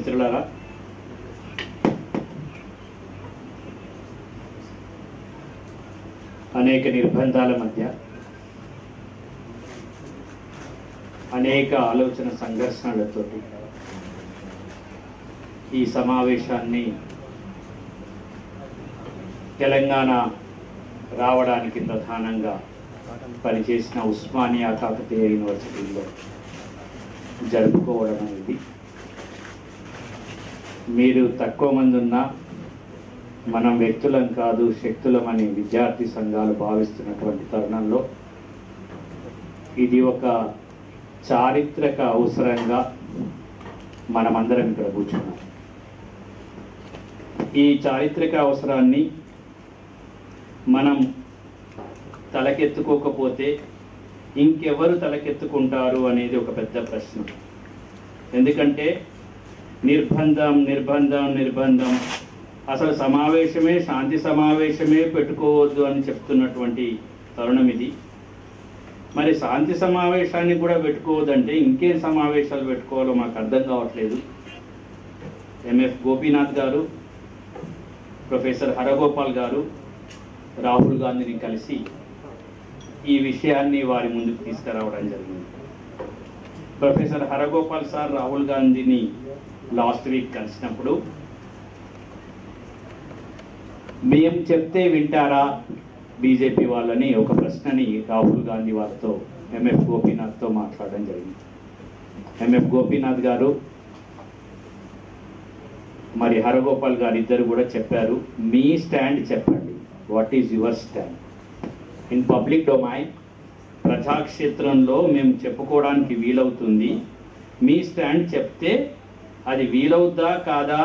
మిత్రులారా, అనేక నిర్బంధాల మధ్య అనేక ఆలోచన సంఘర్షణలతోటి ఈ సమావేశాన్ని తెలంగాణ రావడానికి ప్రధానంగా పనిచేసిన ఉస్మానియా కాకతీయ యూనివర్సిటీలో జరుపుకోవడం అనేది, మీరు తక్కువ మంది ఉన్నా మనం వ్యక్తులం కాదు శక్తులమని విద్యార్థి సంఘాలు భావిస్తున్నటువంటి తరుణంలో ఇది ఒక చారిత్రక అవసరంగా మనమందరం ఇక్కడ కూర్చున్నాం. ఈ చారిత్రక అవసరాన్ని మనం తలకెత్తుకోకపోతే ఇంకెవరు తలకెత్తుకుంటారు అనేది ఒక పెద్ద ప్రశ్న. ఎందుకంటే నిర్బంధం అసలు సమావేశమే శాంతి సమావేశమే పెట్టుకోవద్దు అని చెప్తున్నటువంటి తరుణం ఇది. మరి శాంతి సమావేశాన్ని కూడా పెట్టుకోవద్దంటే ఇంకేం సమావేశాలు పెట్టుకోవాలో మాకు అర్థం కావట్లేదు. ఎంఎఫ్ గోపీనాథ్ గారు, ప్రొఫెసర్ హరగోపాల్ గారు రాహుల్ గాంధీని కలిసి ఈ విషయాన్ని వారి ముందుకు తీసుకురావడం జరిగింది. ప్రొఫెసర్ హరగోపాల్ సార్ రాహుల్ గాంధీని లాస్ట్ వీక్ కలిసినప్పుడు మేము చెప్తే వింటారా బీజేపీ వాళ్ళని ఒక ప్రశ్నని రాహుల్ గాంధీ వారితో ఎంఎఫ్ గోపీనాథ్తో మాట్లాడడం జరిగింది. ఎంఎఫ్ గోపీనాథ్ గారు మరి హరగోపాల్ గారు ఇద్దరు కూడా చెప్పారు, మీ స్టాండ్ చెప్పండి, what is your stand in public domain, ప్రజాక్షేత్రంలో మేము చెప్పుకోవడానికి వీలవుతుంది. మీ స్టాండ్ చెప్తే అది వీలవుద్దా కాదా,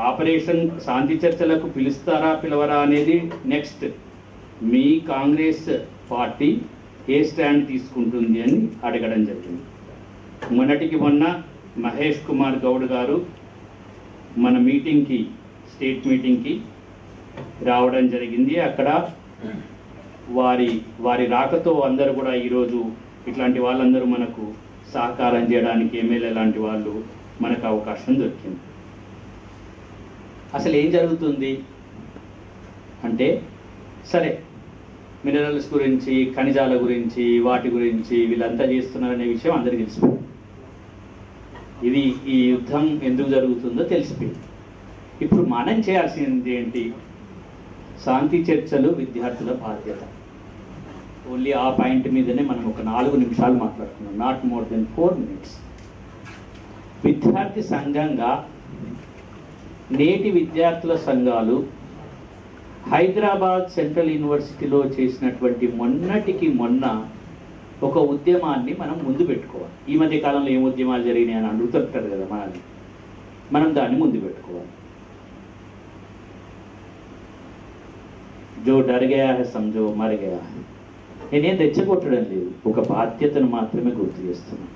ఆపరేషన్ శాంతి చర్చలకు పిలుస్తారా పిలవరా అనేది next. Me Congress party a stand తీసుకుంటుంది అని అడగడం జరిగింది. మొన్నటికి మొన్న మహేష్ కుమార్ గౌడ్ గారు మన మీటింగ్కి, స్టేట్ మీటింగ్కి రావడం జరిగింది. అక్కడ వారి రాకతో అందరూ కూడా ఈరోజు ఇట్లాంటి వాళ్ళందరూ మనకు సహకారం చేయడానికి ఎమ్మెల్యే లాంటి వాళ్ళు మనకు అవకాశం దొరికింది. అసలు ఏం జరుగుతుంది అంటే, సరే మినరల్స్ గురించి, ఖనిజాల గురించి, వాటి గురించి వీళ్ళంతా చేస్తున్నారనే విషయం అందరికీ తెలిసిపోయింది. ఇది ఈ యుద్ధం ఎందుకు జరుగుతుందో తెలిసిపోయింది. ఇప్పుడు మనం చేయాల్సింది ఏంటి? శాంతి చర్చలు విద్యార్థుల బాధ్యత. ఓన్లీ ఆ పాయింట్ మీదనే మనం ఒక 4 నిమిషాలు మాట్లాడుతున్నాం, నాట్ మోర్ దెన్ 4 minutes. విద్యార్థి సంఘంగా నేటి విద్యార్థుల సంఘాలు హైదరాబాద్ సెంట్రల్ యూనివర్సిటీలో చేసినటువంటి మొన్నటికి మొన్న ఒక ఉద్యమాన్ని మనం ముందు పెట్టుకోవాలి. ఈ మధ్య కాలంలో ఏం ఉద్యమాలు జరిగినాయి అని అడుగుతుంటారు కదా మనం దాన్ని ముందు పెట్టుకోవాలి. జో డర్ గయా హై సమజో మర్ గయా హై. నేనేం తెచ్చగొట్టడం లేదు, ఒక బాధ్యతను మాత్రమే గుర్తు చేస్తున్నాను.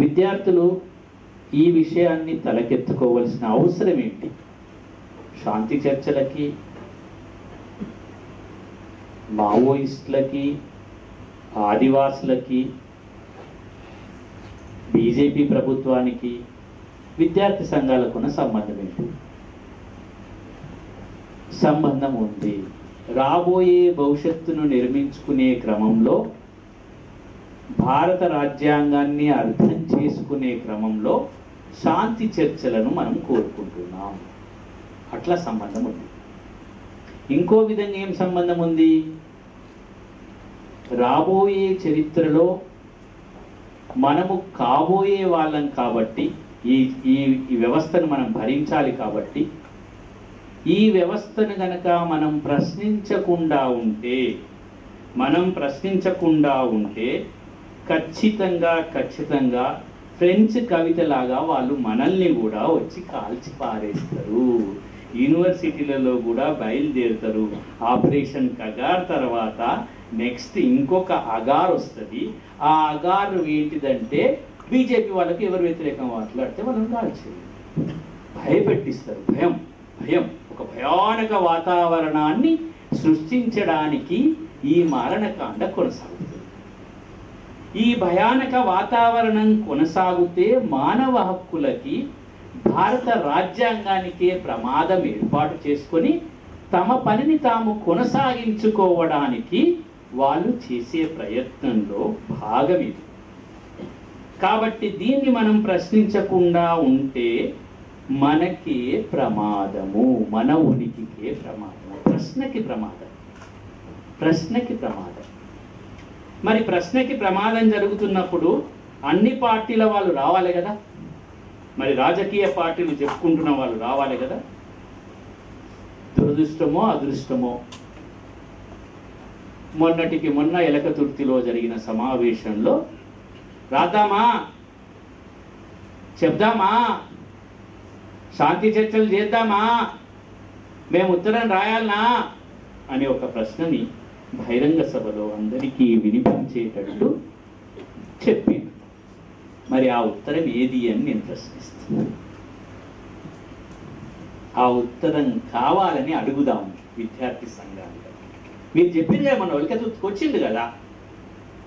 విద్యార్థులు ఈ విషయాన్ని తలకెత్తుకోవాల్సిన అవసరం ఏంటి? శాంతి చర్చలకి, మావోయిస్టులకి, ఆదివాసులకి, బీజేపీ ప్రభుత్వానికి, విద్యార్థి సంఘాలకున్న సంబంధం ఏంటి? సంబంధం ఉంది. రాబోయే భవిష్యత్తును నిర్మించుకునే క్రమంలో, భారత రాజ్యాంగాన్ని అర్థం చేసుకునే క్రమంలో శాంతి చర్చలను మనం కోరుకుంటున్నాం. అట్లా సంబంధం ఉంది. ఇంకో విధంగా ఏం సంబంధం ఉంది? రాబోయే చరిత్రలో మనము కాబోయే వాళ్ళం కాబట్టి, ఈ వ్యవస్థను మనం భరించాలి కాబట్టి, ఈ వ్యవస్థను గనక మనం ప్రశ్నించకుండా ఉంటే ఖచ్చితంగా ఫ్రెంచ్ కవితలాగా వాళ్ళు మనల్ని కూడా వచ్చి కాల్చి పారేస్తారు. యూనివర్సిటీలలో కూడా బయలుదేరుతారు. ఆపరేషన్ కగార్ తర్వాత నెక్స్ట్ ఇంకొక అగార్ వస్తుంది. ఆ అగార్ ఏంటిదంటే, బీజేపీ వాళ్ళకి ఎవరు వ్యతిరేకం మాట్లాడితే వాళ్ళని కాల్చేది, భయపెట్టిస్తారు. భయం ఒక భయానక వాతావరణాన్ని సృష్టించడానికి ఈ మారణకాండ కొనసాగుతుంది. ఈ భయానక వాతావరణం కొనసాగితే మానవ హక్కులకి, భారత రాజ్యాంగానికే ప్రమాదం ఏర్పాటు చేసుకొని తమ పనిని తాము కొనసాగించుకోవడానికి వాళ్ళు చేసే ప్రయత్నంలో భాగం ఇది. కాబట్టి దీన్ని మనం ప్రశ్నించకుండా ఉంటే మనకే ప్రమాదము, మన ఉనికికే ప్రమాదము, ప్రశ్నకి ప్రమాదం, ప్రశ్నకి ప్రమాదం. మరి ప్రశ్నకి ప్రమాదం జరుగుతున్నప్పుడు అన్ని పార్టీల వాళ్ళు రావాలి కదా, మరి రాజకీయ పార్టీలు చెప్పుకుంటున్న వాళ్ళు రావాలి కదా. దురదృష్టమో అదృష్టమో మొన్నటికి మొన్న ఎలకతుర్తిలో జరిగిన సమావేశంలో రాద్దామా, చెప్దామా, శాంతి చర్చలు చేద్దామా, మేము ఉత్తరం రాయాలనా అనే ఒక ప్రశ్నని బహిరంగ సభలో అందరికీ వినిపించేటట్టు చెప్పింది. మరి ఆ ఉత్తరం ఏది అని నేను ప్రశ్నిస్తున్నాను. ఆ ఉత్తరం కావాలని అడుగుదాం విద్యార్థి సంఘాలు. మీరు చెప్పింది కదా, మన ఒలికతుర్తికి వచ్చింది కదా,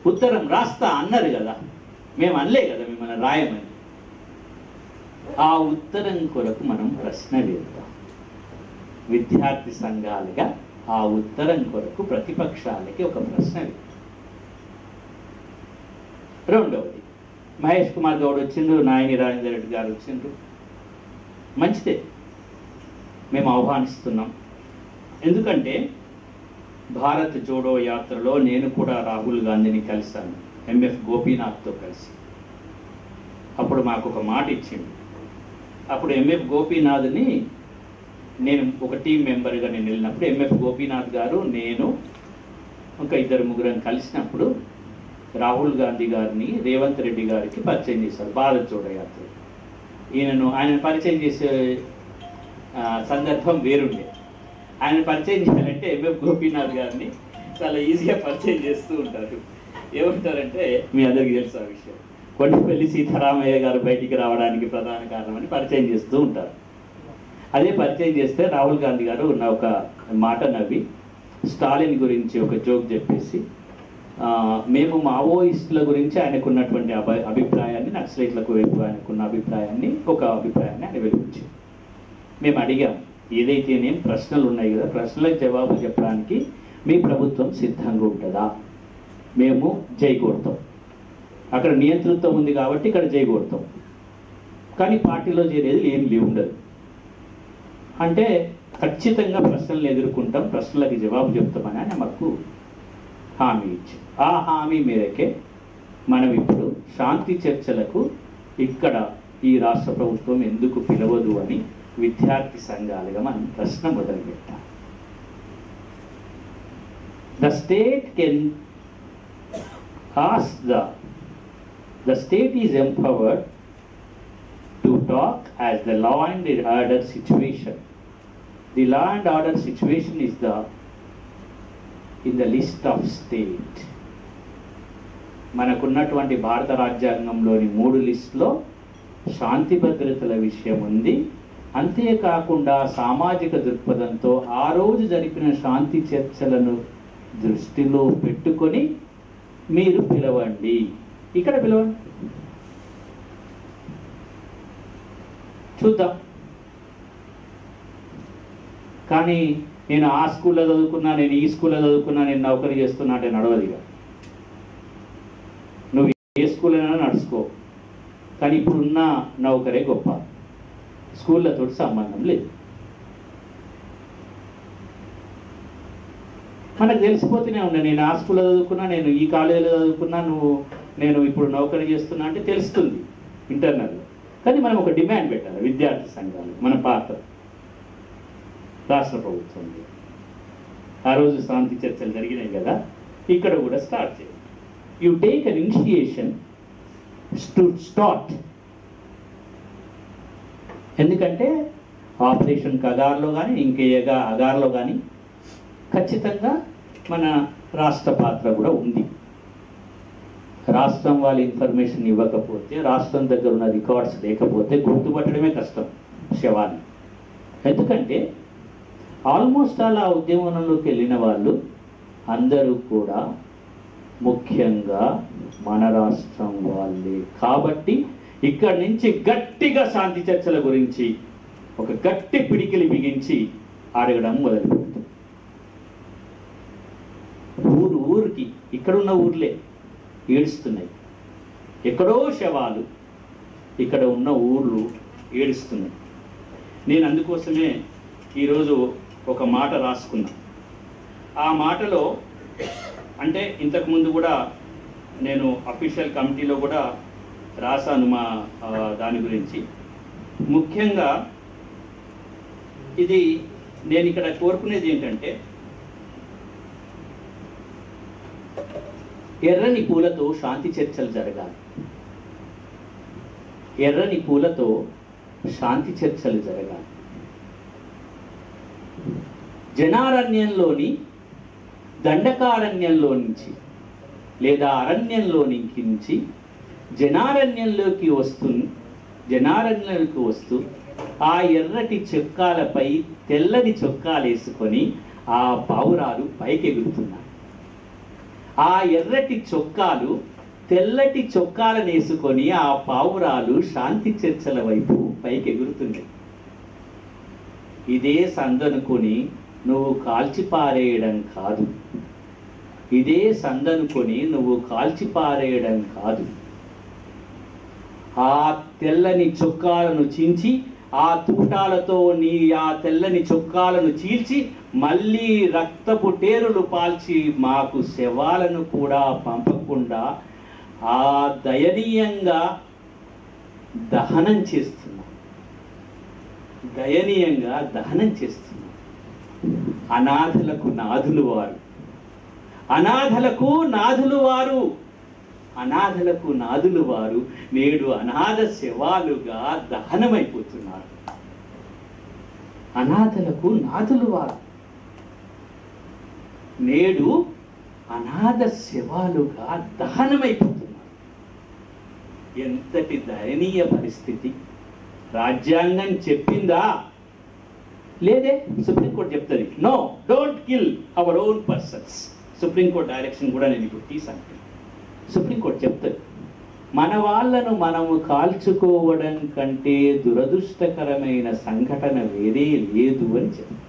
ఉత్తరం రాస్తా అన్నారు కదా, మేము అనలే కదా మిమ్మల్ని రాయమని. ఆ ఉత్తరం కొరకు మనం ప్రశ్న వేద్దాం విద్యార్థి సంఘాలుగా. ఆ ఉత్తరం కొరకు ప్రతిపక్షాలకి ఒక ప్రశ్న వేద్దాం. రెండవది, మహేష్ కుమార్ గౌడ్ వచ్చిండ్రు, నాయని రాజేందర్ రెడ్డి గారు వచ్చిండ్రు, మంచిదే, మేము ఆహ్వానిస్తున్నాం. ఎందుకంటే భారత్ జోడో యాత్రలో నేను కూడా రాహుల్ గాంధీని కలిశాను, ఎంఎఫ్ గోపీనాథ్తో కలిసి. అప్పుడు మాకు ఒక మాట ఇచ్చింది. అప్పుడు ఎంఎఫ్ గోపీనాథ్ని నేను ఒక టీం మెంబర్గా నేను వెళ్ళినప్పుడు ఎంఎఫ్ గోపీనాథ్ గారు, నేను ఇంకా ఇద్దరు ముగ్గురం కలిసినప్పుడు రాహుల్ గాంధీ గారిని రేవంత్ రెడ్డి గారికి పరిచయం చేశారు భారత్ జోడో యాత్ర. ఆయన పరిచయం చేసే సందర్భం వేరుండే. ఆయన పరిచయం చేయాలంటే ఎంఎఫ్ గోపీనాథ్ గారిని చాలా ఈజీగా పరిచయం చేస్తూ ఉంటారు. ఏమంటారంటే, మీ అందరికీ తెలుసు ఆ విషయం, కొండపల్లి సీతారామయ్య గారు బయటికి రావడానికి ప్రధాన కారణమని పరిచయం చేస్తూ ఉంటారు. అదే పరిచయం చేస్తే రాహుల్ గాంధీ గారు ఉన్న ఒక మాట నవ్వి స్టాలిన్ గురించి ఒక జోక్ చెప్పేసి, మేము మావోయిస్టుల గురించి ఆయనకున్నటువంటి అభిప్రాయాన్ని, నక్సలైట్లకు వైపు ఆయనకున్న అభిప్రాయాన్ని, ఒక అభిప్రాయాన్ని ఆయన వెలువచ్చింది. మేము అడిగాం, ఏదైతేనేం ప్రశ్నలు ఉన్నాయి కదా, ప్రశ్నలకు జవాబు చెప్పడానికి మీ ప్రభుత్వం సిద్ధంగా ఉంటుందా? మేము జై కొడతాం, అక్కడ నియంతృత్వం ఉంది కాబట్టి ఇక్కడ జై కొడతాం, కానీ పార్టీలో చేరేది ఏం ఉండదు అంటే ఖచ్చితంగా ప్రశ్నలను ఎదుర్కొంటాం, ప్రశ్నలకి జవాబు చెప్తామని ఆయన మాకు హామీ ఇచ్చారు. ఆ హామీ మేరకే మనం ఇప్పుడు శాంతి చర్చలకు ఇక్కడ ఈ రాష్ట్ర ప్రభుత్వం ఎందుకు పిలవదు అని విద్యార్థి సంఘాలుగా మనం ప్రశ్న మొదలుపెట్టాం. The state can ask the state is empowered to talk as the law and order situation. The law and order situation is in the list of state. మనకున్నటువంటి భారత రాజ్యాంగంలోని 3 లిస్టులో శాంతి భద్రతల విషయం ఉంది. అంతేకాకుండా సామాజిక దృక్పథంతో ఆ రోజు జరిపిన శాంతి చర్చలను దృష్టిలో పెట్టుకొని మీరు పిలవండి, ఇక్కడ పిలవండి, చూద్దాం. కానీ నేను ఆ స్కూల్లో చదువుకున్నా, నేను ఈ స్కూల్లో చదువుకున్నా, నేను నౌకరీ చేస్తున్నా అంటే నడవదిగా. నువ్వు ఏ స్కూల్లోనైనా నడుచుకో, కానీ ఇప్పుడున్న నౌకరే గొప్ప, స్కూళ్ళతో సంబంధం లేదు. మనకు తెలిసిపోతూనే ఉన్నాయి, నేను ఆ స్కూల్లో చదువుకున్నా, నేను ఈ కాలేజీలో చదువుకున్నా, నేను ఇప్పుడు నౌకరీ చేస్తున్నా అంటే తెలుస్తుంది ఇంటర్నల్గా. కానీ మనం ఒక డిమాండ్ పెట్టాలి విద్యార్థి సంఘాలు, మన పాత్ర రాష్ట్ర ప్రభుత్వం. ఆ రోజు శాంతి చర్చలు జరిగినాయి కదా, ఇక్కడ కూడా స్టార్ట్ చేయాలి. You take an initiation to start. ఎందుకంటే ఆపరేషన్ కగార్లో కానీ ఇంకేగా అగార్లో కానీ ఖచ్చితంగా మన రాష్ట్ర పాత్ర కూడా ఉంది. రాష్ట్రం వాళ్ళ ఇన్ఫర్మేషన్ ఇవ్వకపోతే, రాష్ట్రం దగ్గర ఉన్న రికార్డ్స్ లేకపోతే గుర్తుపట్టడమే కష్టం శవాన్ని. ఎందుకంటే ఆల్మోస్ట్ అలా ఉద్యమంలోకి వెళ్ళిన వాళ్ళు అందరూ కూడా ముఖ్యంగా మన రాష్ట్రం వాళ్ళే. కాబట్టి ఇక్కడి నుంచి గట్టిగా శాంతి చర్చల గురించి ఒక గట్టి పిడికిలి బిగించి అడగడం మొదలుపెడుతుంది. ఊరికి ఇక్కడున్న ఊర్లే ఏడుస్తున్నాయి, ఎక్కడో శవాలు, ఇక్కడ ఉన్న ఊర్లు ఏడుస్తున్నాయి. నేను అందుకోసమే ఈరోజు ఒక మాట రాసుకున్నా. ఆ మాటలో అంటే ఇంతకుముందు కూడా నేను అఫీషియల్ కమిటీలో కూడా రాశాను మా దాని గురించి. ముఖ్యంగా ఇది నేను ఇక్కడ కోరుకునేది ఏంటంటే, ఎర్రని పూలతో శాంతి చర్చలు జరగాలి. ఎర్రని పూలతో శాంతి చర్చలు జరగాలి. జనారణ్యంలోని దండకారణ్యంలో నుంచి లేదా అరణ్యంలో నుంచి జనారణ్యంలోకి వస్తూ ఆ ఎర్రటి చొక్కాలపై తెల్లని చొక్కాలు వేసుకొని ఆ పావురాలు పైకెగురుతున్నాయి. ఆ ఎర్రటి చొక్కాలు తెల్లటి చొక్కాలను వేసుకొని ఆ పావురాలు శాంతి చర్చల వైపు పైకెగురుతున్నాయి. ఇదే సందనుకొని నువ్వు కాల్చిపారేయడం కాదు, ఇదే సందనుకొని నువ్వు కాల్చిపారేయడం కాదు. ఆ తెల్లని చొక్కాలను చించి ఆ తూటాలతో ఆ తెల్లని చొక్కాలను చీల్చి మళ్ళీ రక్తపు టేరులు పాల్చి మాకు శవాలను కూడా పంపకుండా ఆ దయనీయంగా దహనం చేస్తున్నాం. దయనీయంగా దహనం చేస్తున్నాం. అనాథలకు నాథులు వారు, అనాథలకు నాథులు వారు, అనాథలకు నాథులు వారు నేడు అనాథ శవాలుగా దహనమైపోతున్నారు. అనాథలకు నాథులు వారు నేడు అనాథ శవాలుగా దహనమైపోతున్నారు. ఎంతటి దయనీయ పరిస్థితి! రాజ్యాంగం చెప్పిందా? లేదే. సుప్రీంకోర్టు చెప్తుంది, no, don't kill our own persons. Supreme court direction కూడా నేను ఇప్పుడు తీసాను. సుప్రీంకోర్టు చెప్తుంది, మన వాళ్ళను మనము కాల్చుకోవడం కంటే దురదృష్టకరమైన సంఘటన వేరే లేదు అని చెప్తుంది.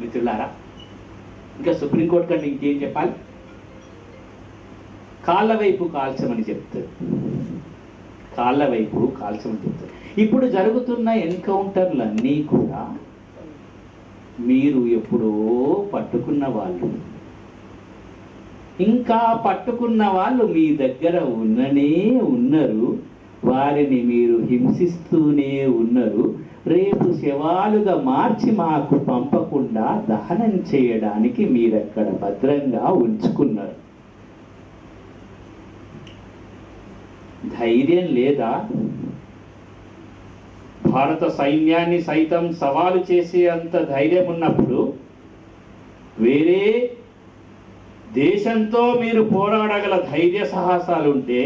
మిత్రులారా, ఇంకా సుప్రీంకోర్టు కంటే ఇంకేం చెప్పాలి? కాళ్ళ వైపు కాల్చమని చెప్తారు, కాళ్ళ వైపు కాల్చమని చెప్తారు. ఇప్పుడు జరుగుతున్న ఎన్కౌంటర్లన్నీ కూడా మీరు ఎప్పుడో పట్టుకున్న వాళ్ళు, ఇంకా పట్టుకున్న వాళ్ళు మీ దగ్గర ఉన్నారు. వారిని మీరు హింసిస్తూనే ఉన్నారు. రేపు శవాలుగా మార్చి మాకు పంపకుండా దహనం చేయడానికి మీరక్కడ భద్రంగా ఉంచుకున్నారు. ధైర్యం లేదా? భారత సైన్యాన్ని సైతం సవాలు చేసే అంత ధైర్యం ఉన్నప్పుడు వేరే దేశంతో మీరు పోరాడగల ధైర్య సాహసాలుంటే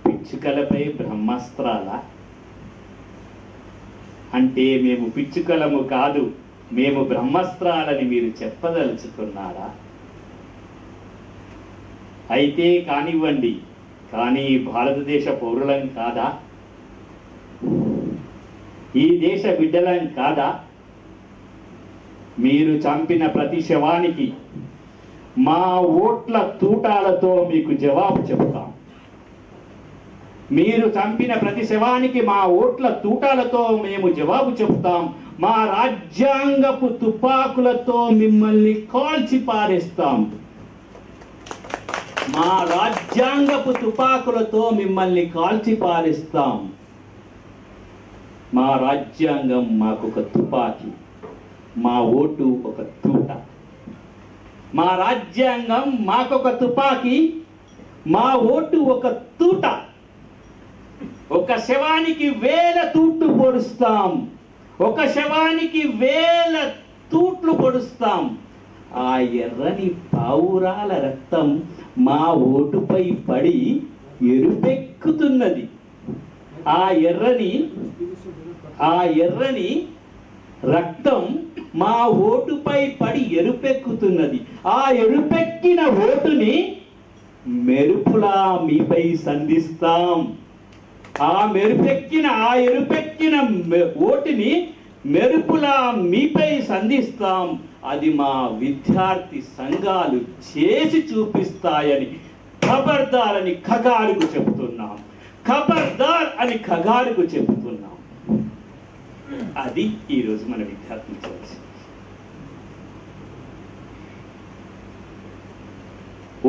పిచ్చుకలపై బ్రహ్మాస్త్రాల? అంటే మేము పిచ్చుకలము కాదు, మేము బ్రహ్మాస్త్రాలని మీరు చెప్పదలుచుకున్నారా? అయితే కానివ్వండి, కానీ భారతదేశ పౌరులం కాదా? ఈ దేశ బిడ్డలం కాదా? మీరు చంపిన ప్రతి శవానికి మా ఓట్ల తూటాలతో మీకు జవాబు చెబుతాం. మీరు చంపిన ప్రతి శవానికి మా ఓట్ల తూటాలతో మేము జవాబు చెబుతాం. మా రాజ్యాంగపు తుపాకులతో మిమ్మల్ని కాల్చి పారేస్తాం. మా రాజ్యాంగపు తుపాకులతో మిమ్మల్ని కాల్చి పారేస్తాం. మా రాజ్యాంగం మాకొక తుపాకీ, మా ఓటు ఒక తూట. మా రాజ్యాంగం మాకొక తుపాకీ, మా ఓటు ఒక తూట. ఒక శవానికి 1000 తూట్లు పొడుస్తాం, ఒక శవానికి 1000 తూట్లు పొడుస్తాం. ఆ ఎర్రని పావురాల రక్తం మా ఓటుపై పడి ఎరుపెక్కుతున్నది. ఆ ఎర్రని రక్తం మా ఓటుపై పడి ఎరుపెక్కుతున్నది. ఆ ఎరుపెక్కిన ఓటుని మెరుపులా మీపై సంధిస్తాం. ఆ ఎరుపెక్కిన ఓటుని మెరుపులా మీపై సంధిస్తాం. అది మా విద్యార్థి సంఘాలు చేసి చూపిస్తాయని ఖబర్దార్ అని ఖగారుకు చెబుతున్నాం. ఖబర్దార్ అని ఖగారుకు చెబుతున్నాం. అది ఈరోజు మన విద్యార్థులు చేయాల్సింది.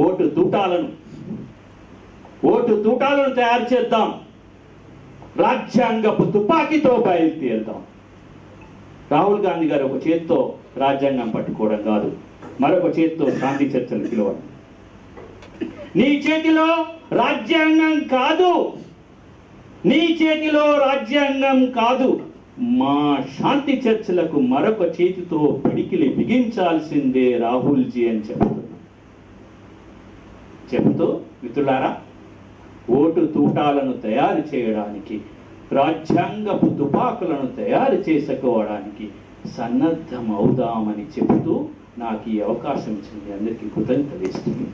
ఓటు తూటాలను తయారు చేద్దాం. రాజ్యాంగపు తుపాకీతో బయలుదేరుదాం. రాహుల్ గాంధీ గారు ఒక చేత్తో రాజ్యాంగం పట్టుకోవడం కాదు, మరొక చేత్తో శాంతి చర్చలు పిలవడం. నీ చేతిలో రాజ్యాంగం కాదు, నీ చేతిలో రాజ్యాంగం కాదు, మా శాంతి చర్చలకు మరొక చేతితో పిడికిలి బిగించాల్సిందే రాహుల్జీ అని చెబుతూ మిత్రులారా, ఓటు తూటాలను తయారు చేయడానికి, రాజ్యాంగపు తుపాకులను తయారు చేసుకోవడానికి సన్నద్ధమవుదామని చెబుతూ నాకు ఈ అవకాశం ఇచ్చింది. అందరికీ కృతజ్ఞతలు.